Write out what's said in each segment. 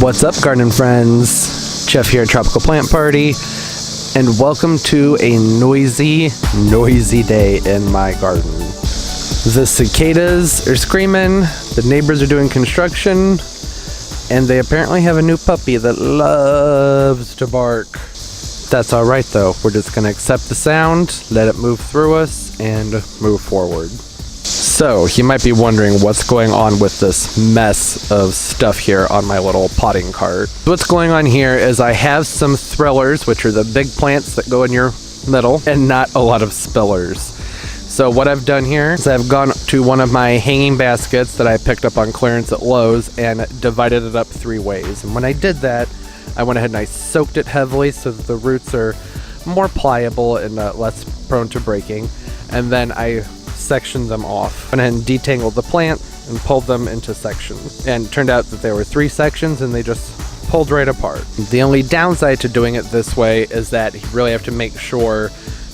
What's up, garden friends? Jeff here at Tropical Plant Party, and welcome to a noisy day in my garden. The cicadas are screaming, the neighbors are doing construction, and they apparently have a new puppy that loves to bark. That's alright though, we're just gonna accept the sound, let it move through us, and move forward. So, you might be wondering what's going on with this mess of stuff here on my little potting cart. What's going on here is I have some thrillers, which are the big plants that go in your middle, and not a lot of spillers. So what I've done here is I've gone to one of my hanging baskets that I picked up on clearance at Lowe's and divided it up 3 ways. And when I did that, I went ahead and I soaked it heavily so that the roots are more pliable and less prone to breaking. And then I sectioned them off. Went ahead and detangled the plant and pulled them into sections. And it turned out that there were 3 sections and they just pulled right apart. The only downside to doing it this way is that you really have to make sure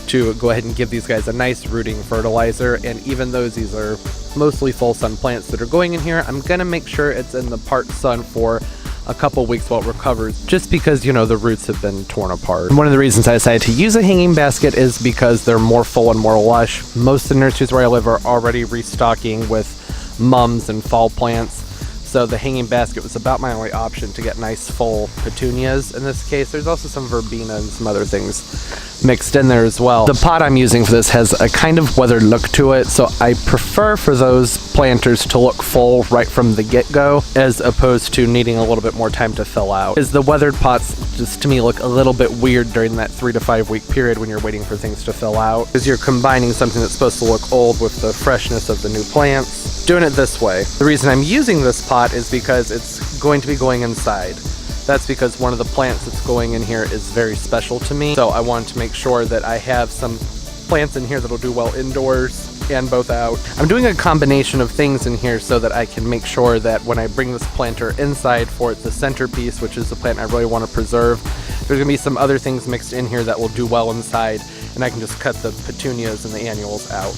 to go ahead and give these guys a nice rooting fertilizer. And even though these are mostly full sun plants that are going in here, I'm gonna make sure it's in the part sun for a couple weeks while it recovers, just because, you know, the roots have been torn apart. And one of the reasons I decided to use a hanging basket is because they're more full and more lush. Most of the nurseries where I live are already restocking with mums and fall plants, so the hanging basket was about my only option to get nice full petunias. In this case, there's also some verbena and some other things mixed in there as well. The pot I'm using for this has a kind of weathered look to it, so I prefer for those planters to look full right from the get-go, as opposed to needing a little bit more time to fill out. Because the weathered pots just to me look a little bit weird during that 3 to 5 week period when you're waiting for things to fill out, because you're combining something that's supposed to look old with the freshness of the new plants. Doing it this way. The reason I'm using this pot is because it's going to be going inside. That's because one of the plants that's going in here is very special to me, so I wanted to make sure that I have some plants in here that'll do well indoors and both out. I'm doing a combination of things in here so that I can make sure that when I bring this planter inside for the centerpiece, which is the plant I really want to preserve, there's going to be some other things mixed in here that will do well inside, and I can just cut the petunias and the annuals out.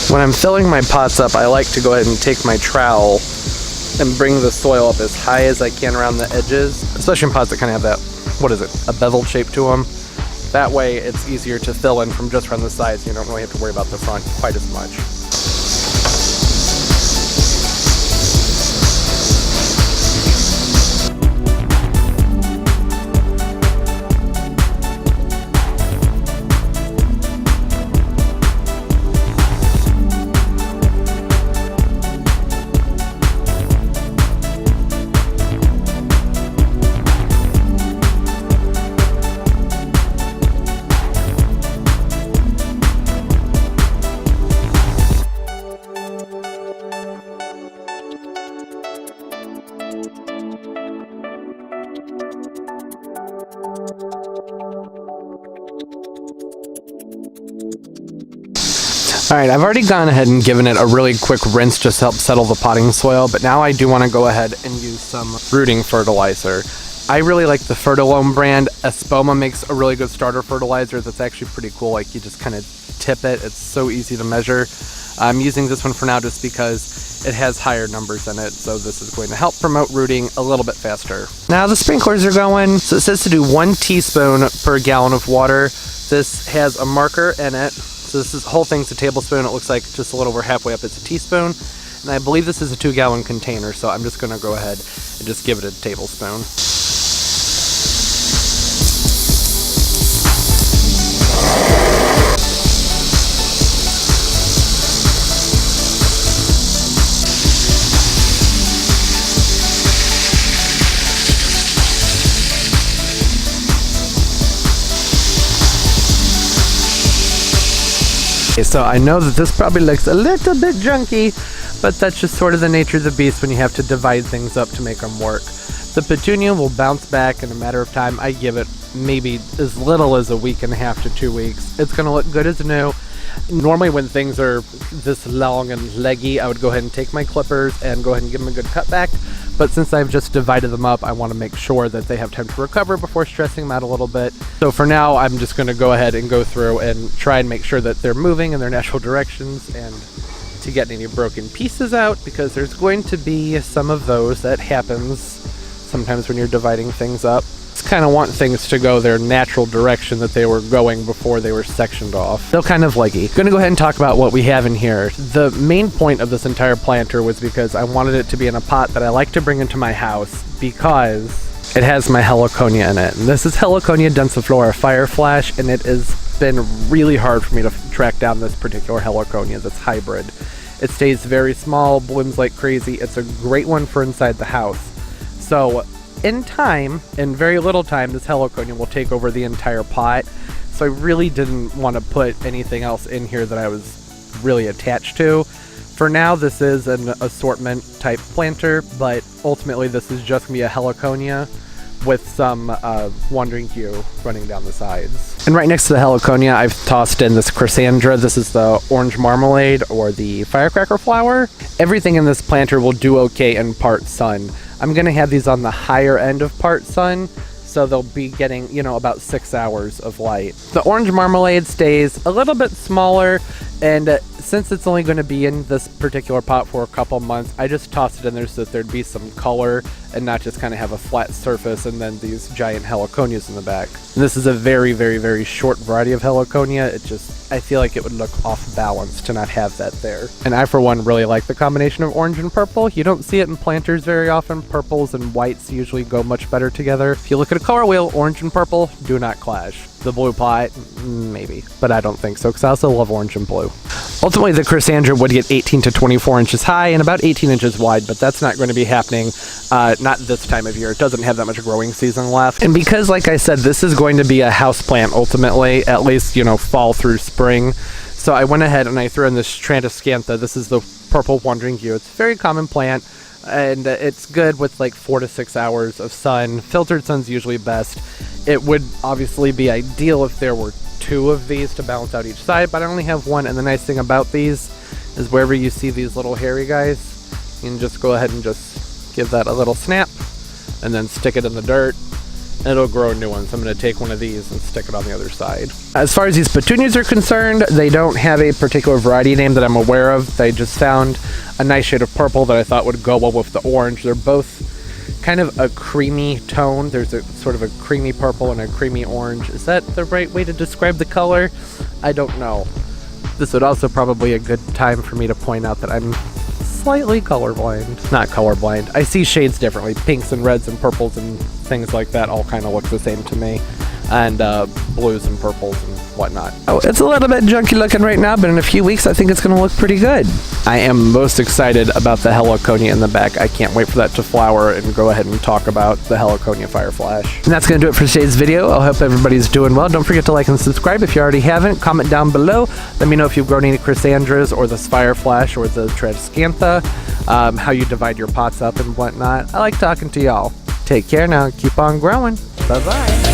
When I'm filling my pots up, I like to go ahead and take my trowel and bring the soil up as high as I can around the edges, especially in pots that kind of have that, what is it, a beveled shape to them. That way it's easier to fill in from just around the sides, so you don't really have to worry about the front quite as much. Alright, I've already gone ahead and given it a really quick rinse just to help settle the potting soil, but now I do want to go ahead and use some rooting fertilizer. I really like the Fertilome brand. Espoma makes a really good starter fertilizer that's actually pretty cool. Like, you just kind of tip it. It's so easy to measure. I'm using this one for now just because it has higher numbers in it, so this is going to help promote rooting a little bit faster. Now the sprinklers are going, so it says to do 1 teaspoon per gallon of water. This has a marker in it. So this whole thing's a tablespoon. It looks like just a little over halfway up it's a teaspoon. And I believe this is a 2-gallon container, so I'm just going to go ahead and just give it a tablespoon. So I know that this probably looks a little bit junky, but that's just sort of the nature of the beast when you have to divide things up to make them work. The Petunia will bounce back in a matter of time. I give it maybe as little as a week and a half to 2 weeks. It's going to look good as new. Normally when things are this long and leggy, I would go ahead and take my clippers and go ahead and give them a good cut back. But since I've just divided them up, I want to make sure that they have time to recover before stressing them out a little bit. So for now, I'm just going to go ahead and go through and try and make sure that they're moving in their natural directions and to get any broken pieces out, because there's going to be some of those that happens sometimes when you're dividing things up. Just kind of want things to go their natural direction that they were going before they were sectioned off. Still kind of leggy. Gonna go ahead and talk about what we have in here. The main point of this entire planter was because I wanted it to be in a pot that I like to bring into my house because it has my Heliconia in it. And this is Heliconia densiflora fireflash, and it has been really hard for me to track down this particular Heliconia that's hybrid. It stays very small, blooms like crazy. It's a great one for inside the house. So in time, in very little time, this Heliconia will take over the entire pot. So I really didn't want to put anything else in here that I was really attached to. For now, this is an assortment type planter, but ultimately this is just going to be a Heliconia with some wandering hue running down the sides. And right next to the Heliconia, I've tossed in this Crossandra. This is the orange marmalade, or the firecracker flower. Everything in this planter will do okay in part sun. I'm gonna have these on the higher end of part sun, so they'll be getting, you know, about 6 hours of light. The orange marmalade stays a little bit smaller, and since it's only going to be in this particular pot for a couple months, I just tossed it in there so that there'd be some color and not just kind of have a flat surface and then these giant Heliconias in the back. And this is a very, very, very short variety of Heliconia. It just, I feel like it would look off balance to not have that there. And I, for one, really like the combination of orange and purple. You don't see it in planters very often. Purples and whites usually go much better together. If you look at a color wheel, orange and purple do not clash. The blue pot, maybe, but I don't think so, because I also love orange and blue. Ultimately, the Crossandra would get 18 to 24 inches high and about 18 inches wide, but that's not going to be happening not this time of year. It doesn't have that much growing season left. And because, like I said, this is going to be a house plant ultimately, at least, you know, fall through spring. So I went ahead and I threw in this Scrappy. This is the purple wandering hue. It's a very common plant, and it's good with like 4 to 6 hours of sun. Filtered sun's usually best. It would obviously be ideal if there were 2 of these to balance out each side, but I only have 1. And the nice thing about these is wherever you see these little hairy guys, you can just go ahead and just give that a little snap and then stick it in the dirt, and it'll grow a new one. So I'm going to take one of these and stick it on the other side. As far as these petunias are concerned, they don't have a particular variety name that I'm aware of. They just found a nice shade of purple that I thought would go well with the orange. They're both kind of a creamy tone. There's a sort of a creamy purple and a creamy orange. Is that the right way to describe the color? I don't know. This would also probably be a good time for me to point out that I'm slightly colorblind. Not colorblind. I see shades differently. Pinks and reds and purples and things like that all kind of look the same to me. And blues and purples and whatnot. Oh, it's a little bit junky looking right now, but in a few weeks I think it's going to look pretty good. I am most excited about the Heliconia in the back. I can't wait for that to flower and go ahead and talk about the Heliconia fireflash. And that's going to do it for today's video. I hope everybody's doing well. Don't forget to like and subscribe if you already haven't. Comment down below. Let me know if you've grown any Crossandras or this fireflash or the Scrappy, how you divide your pots up and whatnot. I like talking to y'all. Take care now. Keep on growing. Bye-bye.